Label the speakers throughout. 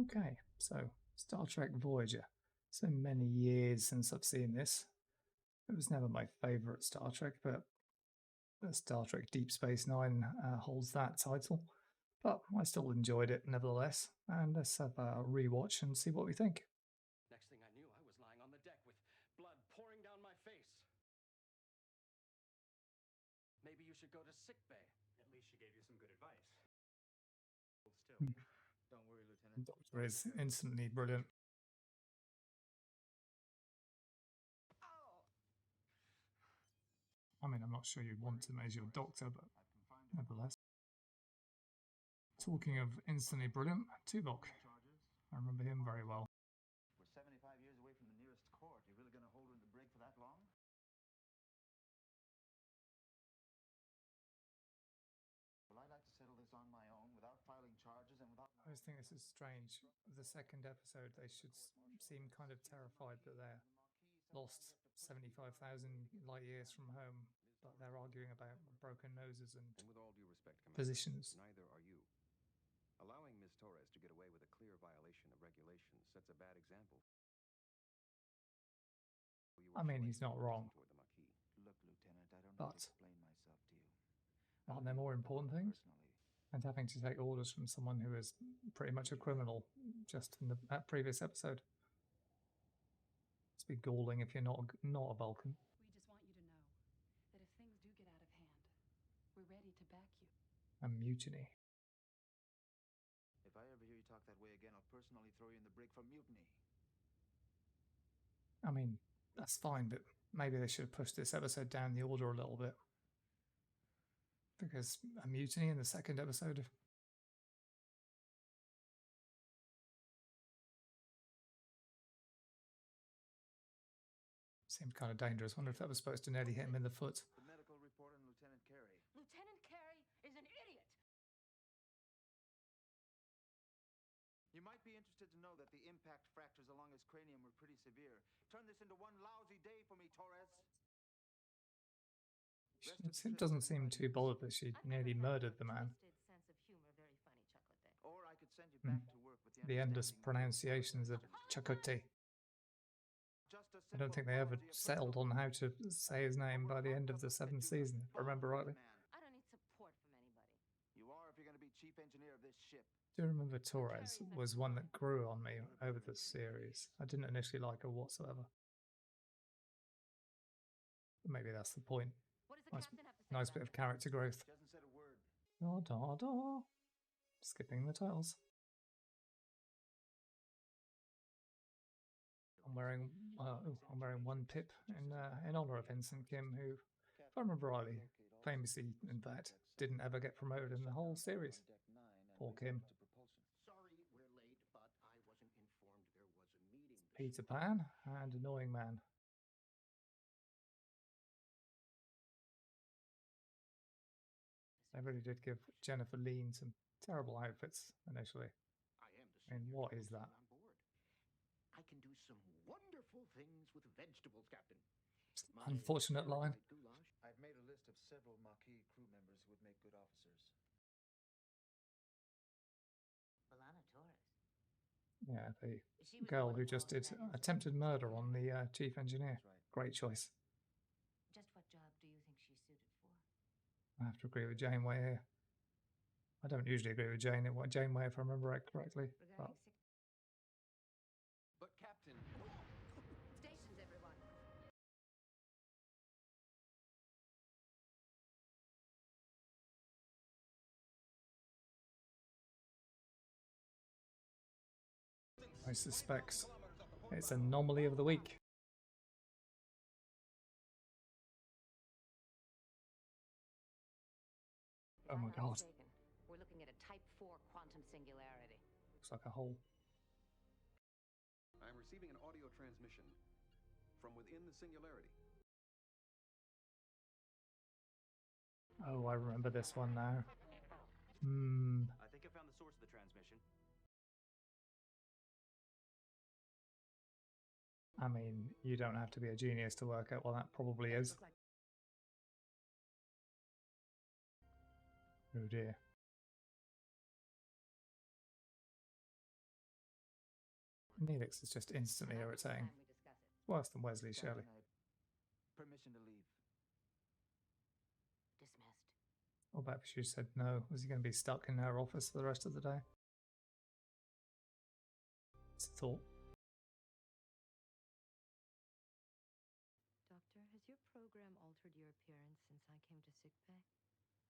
Speaker 1: Okay, so Star Trek Voyager. So many years since I've seen this. It was never my favourite Star Trek, but Star Trek Deep Space Nine holds that title. But I still enjoyed it nevertheless. And let's have a rewatch and see what we think.
Speaker 2: Next thing I knew, I was lying on the deck with blood pouring down my face. Maybe you should go to sick bay.
Speaker 3: At least she gave you some good advice. Still,
Speaker 1: Hmm.
Speaker 3: don't worry, Lieutenant.
Speaker 1: Doctor is instantly brilliant. I mean, I'm not sure you'd want him as your doctor, but nevertheless. Talking of instantly brilliant, Tuvok. I remember him very well.
Speaker 4: We're 75 years away from the nearest court. You really going to hold her in the brig for that long? Well, I'd like to settle this on my own without filing charges and without...
Speaker 1: I just think this is strange. The second episode, they should seem kind of terrified that they're lost 75,000 light years from home, but they're arguing about broken noses and
Speaker 5: with all due respect, Commander,
Speaker 1: positions.
Speaker 5: neither are you. Allowing Ms. Torres to get away with a clear violation of regulations sets a bad example.
Speaker 1: I mean, he's not wrong.
Speaker 4: Look, Lieutenant, I don't
Speaker 1: But
Speaker 4: need to explain myself to you.
Speaker 1: aren't there more important things? And having to take orders from someone who is pretty much a criminal just in that previous episode. It's be galling if you're not a Vulcan.
Speaker 6: We just want you to know that if things do get out of hand, we're ready to back you.
Speaker 1: A mutiny.
Speaker 4: If I ever hear you talk that way again, I'll personally throw you in the brig for mutiny.
Speaker 1: I mean, that's fine, but maybe they should have pushed this episode down the order a little bit. Because a mutiny in the second episode. Seemed kind of dangerous. Wonder if that was supposed to nearly hit him in the foot.
Speaker 4: The medical report on Lieutenant Carey.
Speaker 6: Lieutenant Carey is an idiot!
Speaker 4: You might be interested to know that the impact fractures along his cranium were pretty severe. Turn this into one lousy day for me, Torres.
Speaker 1: It doesn't seem too bothered that she nearly murdered the man.
Speaker 4: Or I could send you back to work with
Speaker 1: The endless pronunciations of Chakotay. I don't think they ever settled on how to say his name by the end of the 7th season, if I remember rightly.
Speaker 6: I don't need support from anybody.
Speaker 4: You are if you're going to be chief engineer of this ship.
Speaker 1: I do remember Torres was one that grew on me over the series. I didn't initially like her whatsoever. But maybe that's the point. Nice bit of character growth.
Speaker 4: She hasn't said a word.
Speaker 1: Da da da. Skipping the titles. I'm wearing one pip in honor of Ensign Kim, who, if I remember rightly, famously, in fact, didn't ever get promoted in the whole series. Poor Kim.
Speaker 2: Sorry we're late, but I wasn't informed there was a meeting.
Speaker 1: Peter Pan and Annoying Man. They really did give Jennifer Lean some terrible outfits initially.
Speaker 2: I am the
Speaker 1: I mean,
Speaker 2: senior
Speaker 1: what is that?
Speaker 2: on board. I can do some wonderful things with vegetables, Captain. My
Speaker 1: Unfortunate line.
Speaker 2: goulash.
Speaker 4: I've made a list of several Maquis crew members who would make good officers.
Speaker 6: Alana Torres.
Speaker 1: Yeah, the girl who just did attempted murder on the chief engineer. Great choice.
Speaker 6: Just what job do you think she's suited for?
Speaker 1: I have to agree with Janeway here. I don't usually agree with Janeway if I remember it correctly. But
Speaker 2: But Captain,
Speaker 6: Stations, everyone.
Speaker 1: I suspect it's Anomaly of the Week. Oh my god.
Speaker 6: We're looking at a Type 4 quantum singularity.
Speaker 1: Looks like a hole.
Speaker 5: I'm receiving an audio transmission from within the singularity.
Speaker 1: Oh, I remember this one now.
Speaker 3: I think I found the source of the transmission.
Speaker 1: I mean, you don't have to be a genius to work out what that probably is. Oh dear. Neelix is just instantly irritating. Worse than Wesley, surely.
Speaker 4: Permission to leave.
Speaker 6: Dismissed.
Speaker 1: Or perhaps she said no. Was he going to be stuck in her office for the rest of the day? It's a thought.
Speaker 7: Doctor, has your program altered your appearance since I came to sickbay?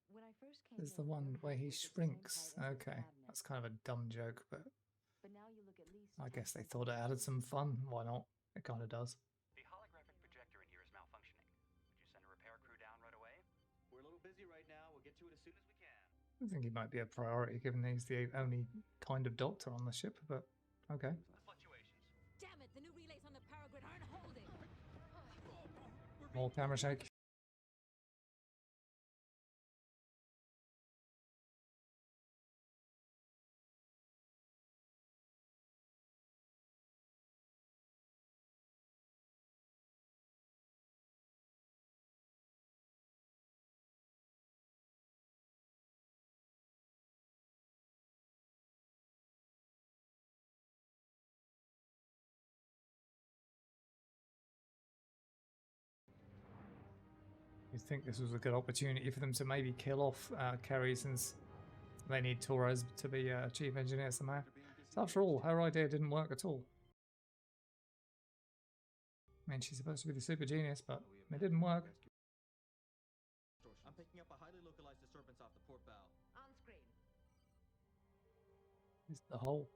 Speaker 7: When I first came
Speaker 1: There's the
Speaker 7: in,
Speaker 1: one
Speaker 7: your
Speaker 1: where
Speaker 7: head
Speaker 1: he
Speaker 7: was at the same
Speaker 1: shrinks.
Speaker 7: height as the
Speaker 1: Okay,
Speaker 7: cabinet,
Speaker 1: that's kind of a dumb joke, but
Speaker 7: but now you look at least
Speaker 1: I
Speaker 7: 10
Speaker 1: guess they
Speaker 7: centimeters
Speaker 1: thought it added some
Speaker 7: shorter.
Speaker 1: fun. Why not? It kind of does.
Speaker 3: The holographic projector in here is malfunctioning. Would you send a repair crew down right away? We're a little busy right now. We'll get to it as soon as we can.
Speaker 1: I think he might be a priority given he's the only kind of doctor on the ship, but okay.
Speaker 3: The fluctuations.
Speaker 8: Damn it, the new relays on the power grid aren't holding.
Speaker 1: More camera shake. You'd think this was a good opportunity for them to maybe kill off Kerry, since they need Torres to be chief engineer somehow. So after all, her idea didn't work at all. I mean, she's supposed to be the super genius, but it didn't work.
Speaker 9: I'm picking up a highly localized disturbance off the port bow.
Speaker 8: On screen.
Speaker 1: It's the hole.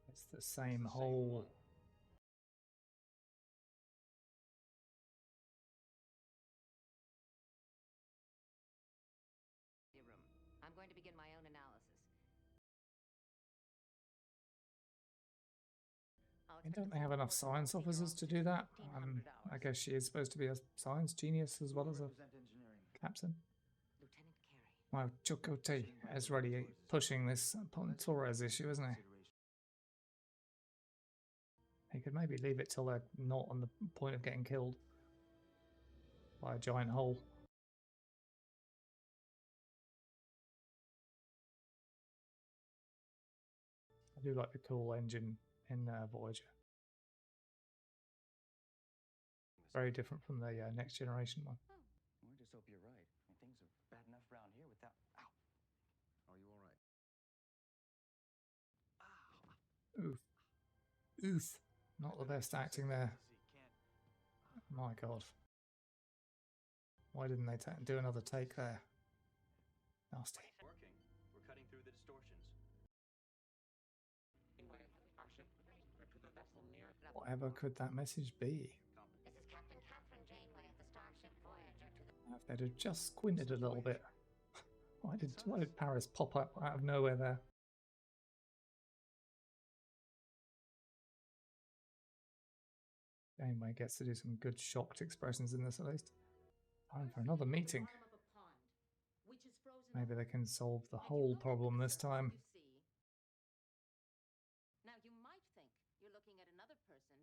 Speaker 1: It's the same hole.
Speaker 8: Room. I'm going to begin my own analysis.
Speaker 1: And don't they have enough science officers to do that? I guess she is supposed to be a science genius as well as a
Speaker 4: Represent engineering.
Speaker 1: captain.
Speaker 8: Lieutenant Carey.
Speaker 1: Wow, Chakotay is really pushing this upon Torres issue, isn't he? He could maybe leave it till they're not on the point of getting killed by a giant hole. I do like the cool engine in Voyager. Very different from the next generation one.
Speaker 9: We just hope you're right. I mean, things are bad enough around here without. Ow!
Speaker 5: Are you all right?
Speaker 1: Oof. Oof. Not the best acting there. My god. Why didn't they do another take there? Nasty.
Speaker 3: Working. We're cutting through the distortions.
Speaker 1: Whatever could that message be?
Speaker 8: This is Captain Catherine Janeway of the Starship Voyager to the...
Speaker 1: If they'd have just squinted a little bit. Why did Paris pop up out of nowhere there? Janeway gets to do some good shocked expressions in this at least. Time for another meeting. Maybe they can solve the whole problem this time.
Speaker 8: Now you might think you're looking at another person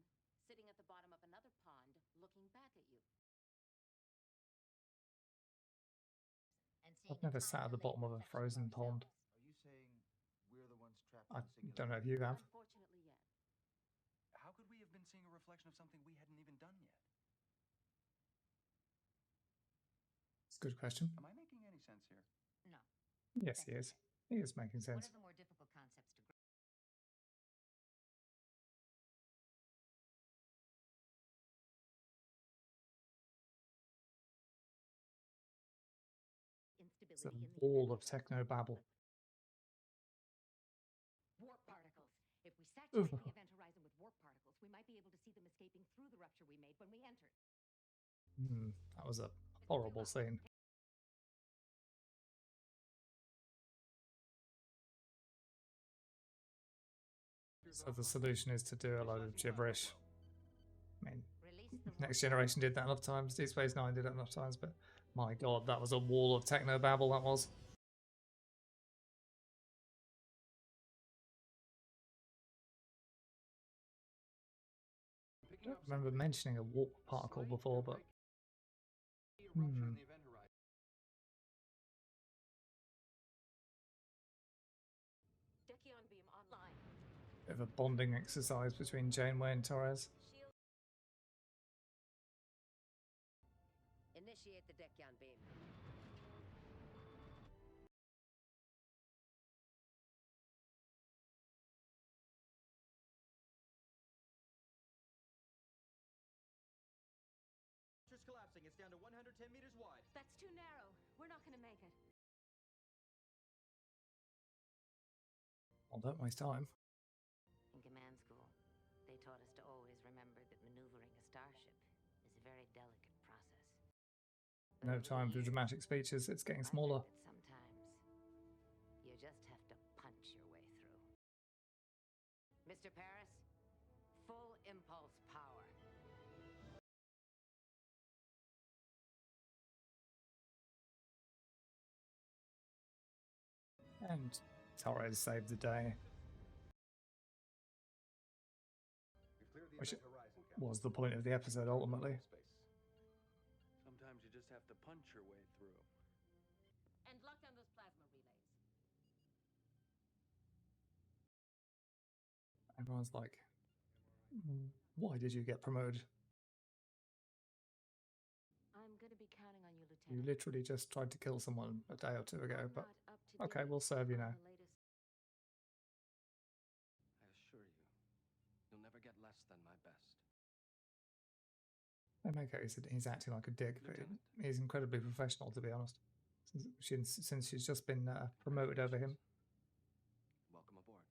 Speaker 8: sitting at the bottom of another pond looking back at you.
Speaker 1: I've never sat at the bottom of a frozen pond.
Speaker 4: Are you saying we're the ones trapped
Speaker 1: I
Speaker 4: in the
Speaker 1: don't know
Speaker 4: singularity?
Speaker 1: if you have.
Speaker 8: Unfortunately, yes.
Speaker 9: How could we have been seeing a reflection of something we hadn't even done yet?
Speaker 1: It's a good question.
Speaker 9: Am I making any sense here?
Speaker 8: No.
Speaker 1: Yes, he is. He is making
Speaker 8: One
Speaker 1: sense.
Speaker 8: of the more difficult concepts to grasp.
Speaker 1: It's a wall of techno babble.
Speaker 8: Warp particles. If we
Speaker 1: Oof.
Speaker 8: saturate the event horizon with warp particles, we might be able to see them escaping through the rupture we made when we entered.
Speaker 1: That was a horrible scene. So the solution is to do a load of gibberish. I mean,
Speaker 8: Release the
Speaker 1: Next Generation did that enough times, Deep Space Nine did it enough times, but my god, that was a wall of techno babble, that was. don't remember mentioning a warp particle before, but
Speaker 7: Dekion beam online.
Speaker 1: bit of a bonding exercise between Janeway and Torres.
Speaker 7: Shield.
Speaker 8: Initiate the Dekion beam.
Speaker 9: It's collapsing. It's down to 110 meters wide.
Speaker 6: That's too narrow. We're not gonna make it.
Speaker 1: Well, don't waste time.
Speaker 8: In command school, they taught us to always remember that maneuvering a starship is a very delicate process. But
Speaker 1: No
Speaker 8: over the
Speaker 1: time for
Speaker 8: years,
Speaker 1: dramatic speeches. It's getting
Speaker 8: I've
Speaker 1: smaller.
Speaker 8: learned that sometimes you just have to punch your way through. Mr. Paris, full impulse power.
Speaker 1: And Torres saved the day,
Speaker 5: We've cleared the
Speaker 1: which
Speaker 5: event horizon, Captain.
Speaker 1: was the point of the episode ultimately.
Speaker 5: Space.
Speaker 9: Sometimes you just have to punch your way through.
Speaker 8: And lock down those plasma relays.
Speaker 1: Everyone's like, why did you get promoted?
Speaker 7: I'm gonna be counting on you,
Speaker 1: You
Speaker 7: Lieutenant.
Speaker 1: literally just tried to kill someone a day or two ago,
Speaker 7: I'm
Speaker 1: but
Speaker 7: not up to
Speaker 1: okay,
Speaker 7: date
Speaker 1: we'll serve you
Speaker 7: on
Speaker 1: now.
Speaker 7: the latest.
Speaker 5: I assure you, you'll never get less than my best.
Speaker 1: They make out he's acting like a dick, but
Speaker 9: Lieutenant.
Speaker 1: he's incredibly professional, to be honest. Since she's just been promoted over him.
Speaker 5: Welcome aboard.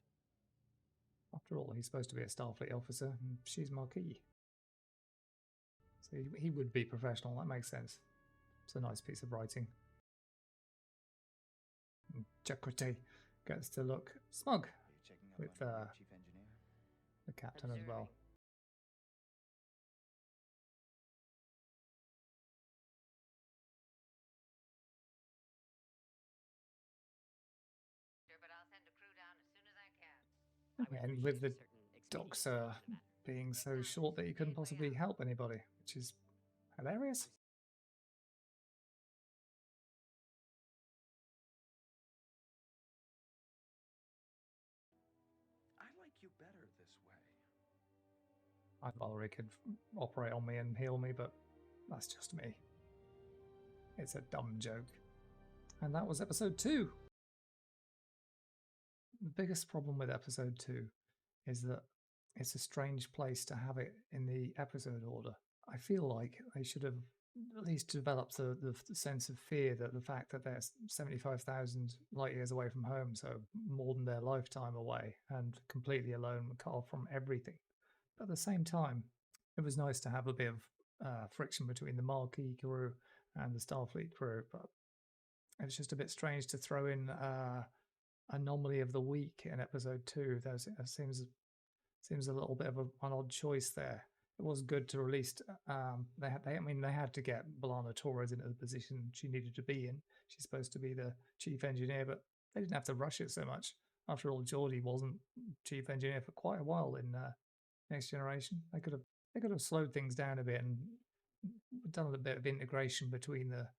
Speaker 1: After all, he's supposed to be a Starfleet officer, and she's Marquis. So he would be professional, that makes sense. It's a nice piece of writing. And Chakrati gets to look smug
Speaker 4: Are you checking up
Speaker 1: with
Speaker 4: on your chief engineer?
Speaker 1: the captain as well.
Speaker 8: But I'll send a crew down as soon as I can.
Speaker 1: And with the docks being so short that he couldn't possibly help anybody, which is hilarious.
Speaker 9: I like you better this way.
Speaker 1: I thought he could operate on me and heal me, but that's just me. It's a dumb joke. And that was episode 2. The biggest problem with episode 2 is that it's a strange place to have it in the episode order. I feel like they should have at least developed the sense of fear that the fact that they're 75,000 light years away from home, so more than their lifetime away, and completely alone, cut off from everything. But at the same time, it was nice to have a bit of friction between the Marquis crew and the Starfleet crew, but it's just a bit strange to throw in Anomaly of the Week in episode 2. That seems a little bit of an odd choice there. It was good to release. They had to get B'Elanna Torres into the position she needed to be in. She's supposed to be the chief engineer, but they didn't have to rush it so much. After all, Geordi wasn't chief engineer for quite a while in Next Generation. They could have slowed things down a bit and done a bit of integration between the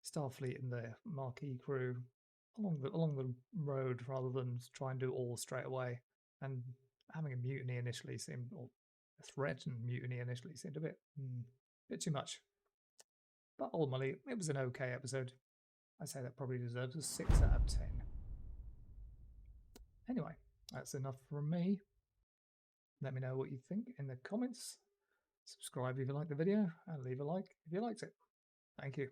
Speaker 1: Starfleet and the Marquis crew along the road, rather than try and do it all straight away. And having a mutiny initially seemed, or a threatened mutiny initially seemed a bit too much. But ultimately, it was an okay episode. I say that probably deserves a 6 out of 10. Anyway, that's enough from me. Let me know what you think in the comments. Subscribe if you like the video, and leave a like if you liked it. Thank you.